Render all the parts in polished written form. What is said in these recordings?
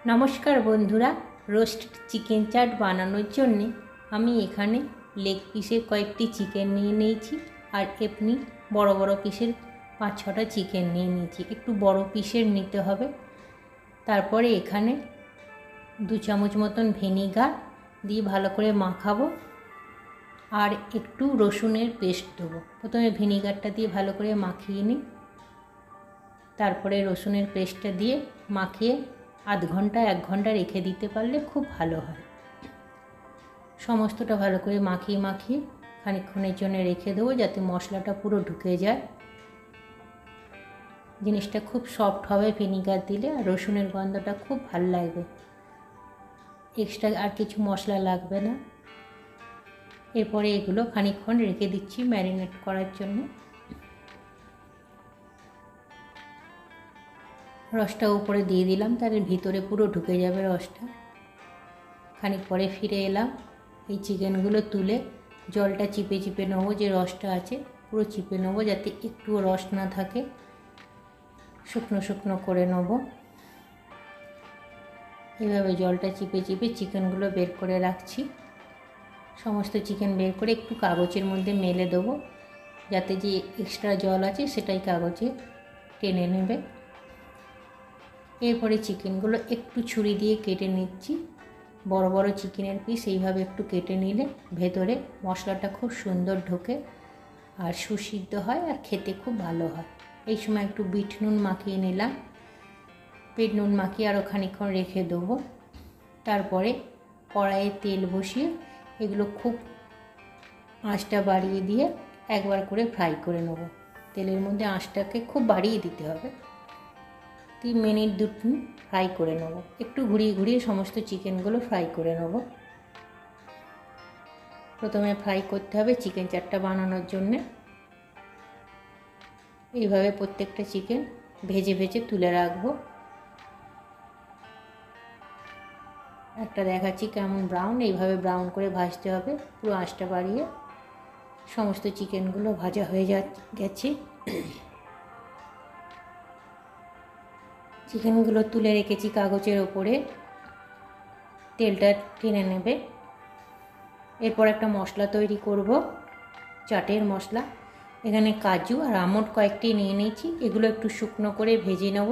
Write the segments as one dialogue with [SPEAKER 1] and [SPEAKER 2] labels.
[SPEAKER 1] नमस्कार बंधुरा roast chicken चाट बानानोर जन्य आमी एखाने लेग पिसेर कयेकटी चिकेन निये निয়েছি और एमनी बड़ो बड़ो पिसेर 5-6टा चिकेन निये निয়েছি। एकटू बड़ो पिसेर निते होबे। तारपरे एखाने 2 चामच मतन ভিনিগার दिए भालो करे माखाबो और एकटू रसुनेर पेस्ट देबो। प्रथमे ভিনিগারটা दिए भालो करे माखिए निই, तारपरे रसुनेर पेस्टटा दिए माखिए आध घंटा 1 घंटा रेखे दीते पारले खूब भालो हय। समस्तटा भालो करे माखिए माखिए खानिकक्षणेर जोन्नो रेखे देबो जाते मशलाटा पुरो ढुके जाय। जिनिसटा खूब सफ्ट हबे ভিনিগার दिले और रसुनेर गन्धटा खूब भालो लागबे। एक्सट्रा आर किछु मशला लागबे ना। एरपरे एगुलो खानिकक्षण रेखे दिচ্ছি मैरिनेट करार जोन्नो। रसटा ऊपरे दिए दिलाम, तार भितरे पुरो ढुके जाबे रसटा। खानिक परे फिरे एलाम, এই চিকেনগুলো তুলে জলটা চিপে চিপে নেবো, যে রসটা আছে পুরো চিপে নেবো যাতে একটুও রস না থাকে, শুকনো শুকনো করে নেবো। এইভাবে জলটা চিপে চিপে চিকেনগুলো বের করে রাখছি। সমস্ত চিকেন বের করে একটু কাগজের মধ্যে মেলে দেবো যাতে যে এক্সট্রা জল আছে সেটাই কাগজে টেনে নেবে। এরপরে চিকেনগুলো একটু ছুরি দিয়ে কেটে নিচ্ছি। বড় বড় চিকেনের পিস এইভাবে একটু কেটে নিলে ভেতরে মশলাটা খুব সুন্দর ঢোকে আর সুসিদ্ধ হয় আর খেতে খুব ভালো হয়। এই সময় একটু বিট নুন মাখিয়ে নিলাম। বিট নুন মাখিয়ে আরও খানিকক্ষণ রেখে দেবো। তারপরে কড়াইয়ে তেল বসিয়ে এগুলো খুব আঁচটা বাড়িয়ে দিয়ে একবার করে ফ্রাই করে নেব। তেলের মধ্যে আঁচটাকে খুব বাড়িয়ে দিতে হবে। 3 মিনিট 2 মিনিট ফ্রাই করে নেব। একটু ঘুরিয়ে ঘুরিয়ে সমস্ত চিকেনগুলো ফ্রাই করে নেব। প্রথমে ফ্রাই করতে হবে চিকেন চাটটা বানানোর জন্য। এইভাবে প্রত্যেকটা চিকেন ভেজে ভেজে তুলে রাখবো। একটা দেখাচ্ছি কেমন ব্রাউন, এইভাবে ব্রাউন করে ভাজতে হবে। পুরো আঁচটা বাড়িয়ে সমস্ত চিকেনগুলো ভাজা হয়ে গেছে। চিকেনগুলো তুলে রেখেছি কাগজের ওপরে, তেলটা টেনে নেবে। এরপর একটা মশলা তৈরি করব, চাটের মশলা। এখানে কাজু আর আমন্ড কয়েকটি নিয়ে নিয়েছি, এগুলো একটু শুকনো করে ভেজে নেব।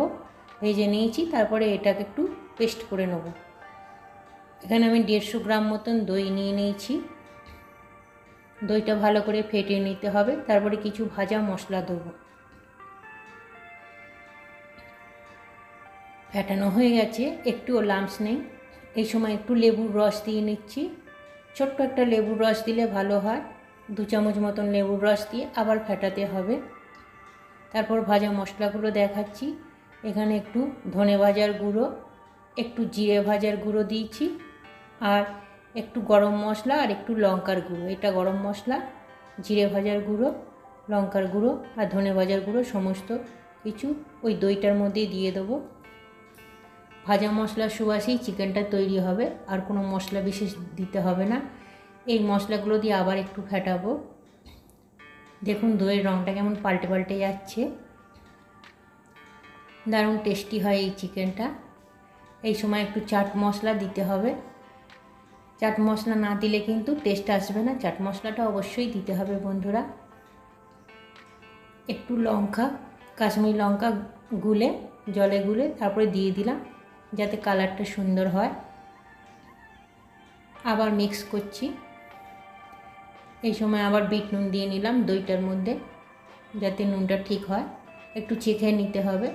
[SPEAKER 1] ভেজে নিয়েছি, তারপরে এটাকে একটু পেস্ট করে নেব। এখানে আমি 150 গ্রাম মতন দই নিয়ে নিয়েছি। দইটা ভালো করে ফেটিয়ে নিতে হবে। তারপরে কিছু ভাজা মশলা দেবো। ফেটানো হয়ে গেছে, একটুও লাম্পস নেই। এই সময় একটু লেবুর রস দিয়ে নিচ্ছি। ছোট্ট একটা লেবুর রস দিলে ভালো হয়। 2 চামচ মতন লেবুর রস দিয়ে আবার ফেটাতে হবে। তারপর ভাজা মশলাগুলো দেখাচ্ছি। এখানে একটু ধনে ভাজার গুঁড়ো, একটু জিরে ভাজার গুঁড়ো দিয়েছি, আর একটু গরম মশলা আর একটু লঙ্কার গুঁড়ো। এটা গরম মশলা, জিরে ভাজার গুঁড়ো, লঙ্কার গুঁড়ো আর ধনে ভাজার গুঁড়ো সমস্ত কিছু ওই দইটার মধ্যে দিয়ে দেবো। ভাজা মশলার সুবাসেই চিকেনটা তৈরি হবে, আর কোনো মশলা বিশেষ দিতে হবে না। এই মশলাগুলো দিয়ে আবার একটু ফেটাবো। দেখুন দইয়ের রঙটা কেমন পাল্টে পাল্টে যাচ্ছে। দারুণ টেস্টি হয় এই চিকেনটা। এই সময় একটু চাট মশলা দিতে হবে। চাট মশলা না দিলে কিন্তু টেস্ট আসবে না। চাট মশলাটা অবশ্যই দিতে হবে বন্ধুরা। একটু লঙ্কা, কাশ্মীরি লঙ্কা গুলে জলে গুলে তারপরে দিয়ে দিলাম যাতে কালারটা সুন্দর হয়। আবার মিক্স করছি। এই সময় আবার বিট নুন দিয়ে নিলাম দইটার মধ্যে যাতে নুনটা ঠিক হয়। একটু চেখে নিতে হবে।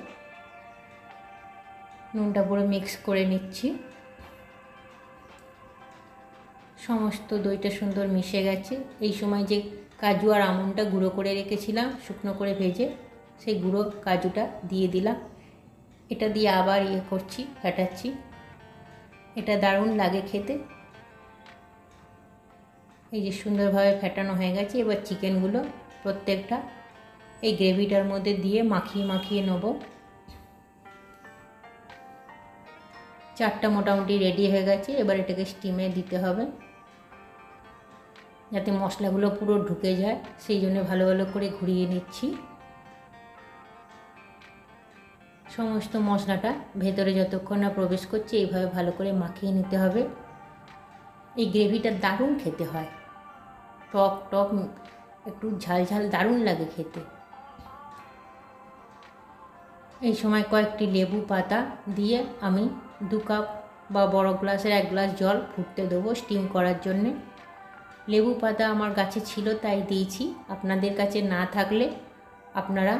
[SPEAKER 1] নুনটা পুরো মিক্স করে নিচ্ছি। সমস্ত দইটা সুন্দর মিশে গেছে। এই সময় যে কাজু আর আমন্ডটা গুঁড়ো করে রেখেছিলাম শুকনো করে ভেজে, সেই গুঁড়ো কাজুটা দিয়ে দিলাম। এটা দিয়ে আবার করছি, ফেটাচ্ছি। এটা দারুণ লাগে খেতে। এই যে সুন্দরভাবে ফেটানো হয়ে গেছে। এবার চিকেনগুলো প্রত্যেকটা এই গ্রেভিটার মধ্যে দিয়ে মাখিয়ে মাখিয়ে নেব। চাটটা মোটামুটি রেডি হয়ে গেছে। এবার এটাকে স্টিমে দিতে হবে যাতে মশলাগুলো পুরো ঢুকে যায়, সেই জন্য ভালো ভালো করে ঘুরিয়ে নিচ্ছি। সমস্ত মশলাটা ভেতরে যতক্ষণ না প্রবেশ করছে এইভাবে ভালো করে মাখিয়ে নিতে হবে। এই গ্রেভিটা দারুণ খেতে হয়, টক টক একটু ঝাল ঝাল দারুণ লাগে খেতে। এই সময় কয়েকটি লেবু পাতা দিয়ে আমি 2 কাপ বা বড় গ্লাসের 1 গ্লাস জল ফুটতে দেবো স্টিম করার জন্যে। লেবু পাতা আমার গাছে ছিল তাই দিয়েছি, আপনাদের কাছে না থাকলে আপনারা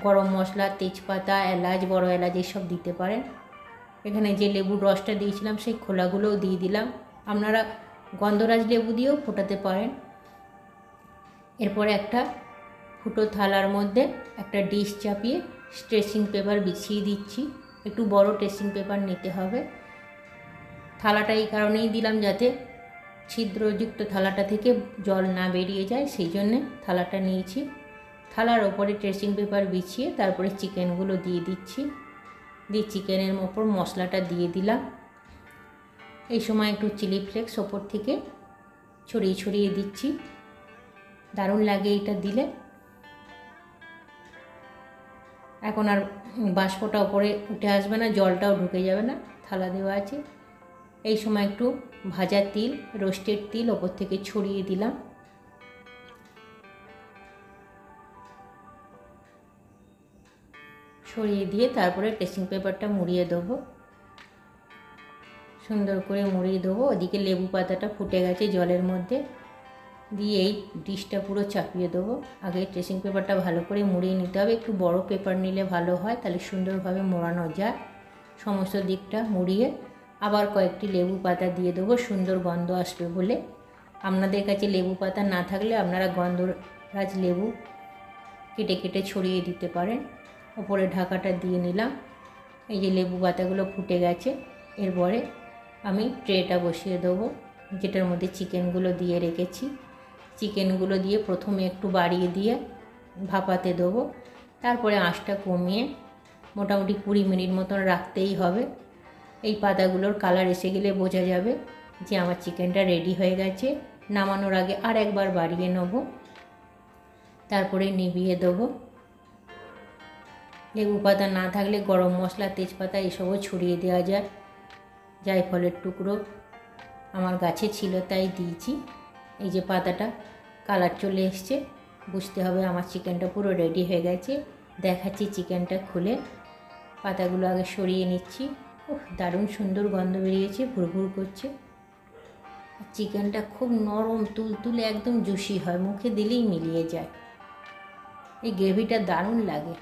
[SPEAKER 1] গরম মশলা, তেজপাতা, এলাচ, বড় এলাচ এসব দিতে পারেন। এখানে যে লেবুর রসটা দিয়েছিলাম সেই খোলাগুলোও দিয়ে দিলাম, আপনারা গন্ধরাজ লেবু দিয়েও ফোটাতে পারেন। এরপরে একটা ফুটো থালার মধ্যে একটা ডিশ চাপিয়ে ড্রেসিং পেপার বিছিয়ে দিচ্ছি। একটু বড় ড্রেসিং পেপার নিতে হবে। থালাটা এই কারণেই দিলাম যাতে ছিদ্রযুক্ত থালাটা থেকে জল না বেরিয়ে যায়, সেই জন্যে থালাটা নিয়েছি। থালার ওপরে ড্রেসিং পেপার বিছিয়ে তারপরে চিকেনগুলো দিয়ে দিচ্ছি। দিয়ে চিকেনের ওপর মশলাটা দিয়ে দিলাম। এই সময় একটু চিলি ফ্লেক্স ওপর থেকে ছড়িয়ে ছড়িয়ে দিচ্ছি, দারুণ লাগে এটা দিলে। এখন আর বাষ্পটা ওপরে উঠে আসবে না, জলটাও ঢুকে যাবে না, থালা দেওয়া আছে। এই সময় একটু ভাজা তিল, রোস্টেড তিল ওপর থেকে ছড়িয়ে দিলাম। ছড়িয়ে দিয়ে তারপরে ড্রেসিং পেপারটা মুড়িয়ে দেবো, সুন্দর করে মুড়িয়ে দেবো। ওদিকে লেবু পাতাটা ফুটে গেছে জলের মধ্যে, দিয়ে এই ডিশটা পুরো চাপিয়ে দেবো। আগে ড্রেসিং পেপারটা ভালো করে মুড়িয়ে নিতে হবে, একটু বড় পেপার নিলে ভালো হয়, তাহলে সুন্দরভাবে মোড়ানো যায়। সমস্ত দিকটা মুড়িয়ে আবার কয়েকটি লেবু পাতা দিয়ে দেবো, সুন্দর গন্ধ আসবে বলে। আপনাদের কাছে লেবু পাতা না থাকলে আপনারা গন্ধরাজ লেবু কেটে কেটে ছড়িয়ে দিতে পারেন। ওপরে ঢাকাটা দিয়ে নিলাম। এই যে লেবু পাতাগুলো ফুটে গেছে, এরপরে আমি ট্রেটা বসিয়ে দেবো, যেটার মধ্যে চিকেনগুলো দিয়ে রেখেছি। চিকেনগুলো দিয়ে প্রথমে একটু বাড়িয়ে দিয়ে ভাপাতে দেবো, তারপরে আঁচটা কমিয়ে মোটামুটি 20 মিনিট মতন রাখতেই হবে। এই পাতাগুলোর কালার এসে গেলে বোঝা যাবে যে আমার চিকেনটা রেডি হয়ে গেছে। নামানোর আগে আর একবার বাড়িয়ে নেব, তারপরে নিভিয়ে দেবো। লেবু পাতা না থাকলে গরম মশলা, তেজপাতা এসবও ছড়িয়ে দেওয়া যায়। জায়ফলের টুকরো আমার গাছে ছিল তাই দিয়েছি। এই যে পাতাটা কালার চলে এসছে, বুঝতে হবে আমার চিকেনটা পুরো রেডি হয়ে গেছে। দেখাচ্ছি চিকেনটা খুলে, পাতাগুলো আগে সরিয়ে নিচ্ছি। দারুণ সুন্দর গন্ধ বেরিয়েছে, ভুরভুর করছে। চিকেনটা খুব নরম তুলতুলে, একদম জুসি হয়, মুখে দিলেই মিলিয়ে যায়। এই গ্রেভিটা দারুণ লাগে।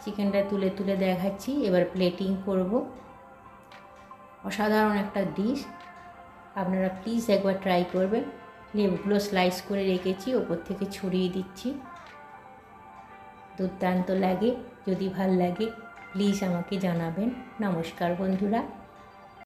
[SPEAKER 1] চিকেনটা তুলে তুলে দেখাচ্ছি, এবার প্লেটিং করব। অসাধারণ একটা ডিশ, আপনারা প্লিজ একবার ট্রাই করবেন। লেবুগুলো স্লাইস করে রেখেছি, ওপর থেকে ছড়িয়ে দিচ্ছি। দুর্দান্ত লাগে। যদি ভাল লাগে প্লিজ আমাকে জানাবেন। নমস্কার বন্ধুরা।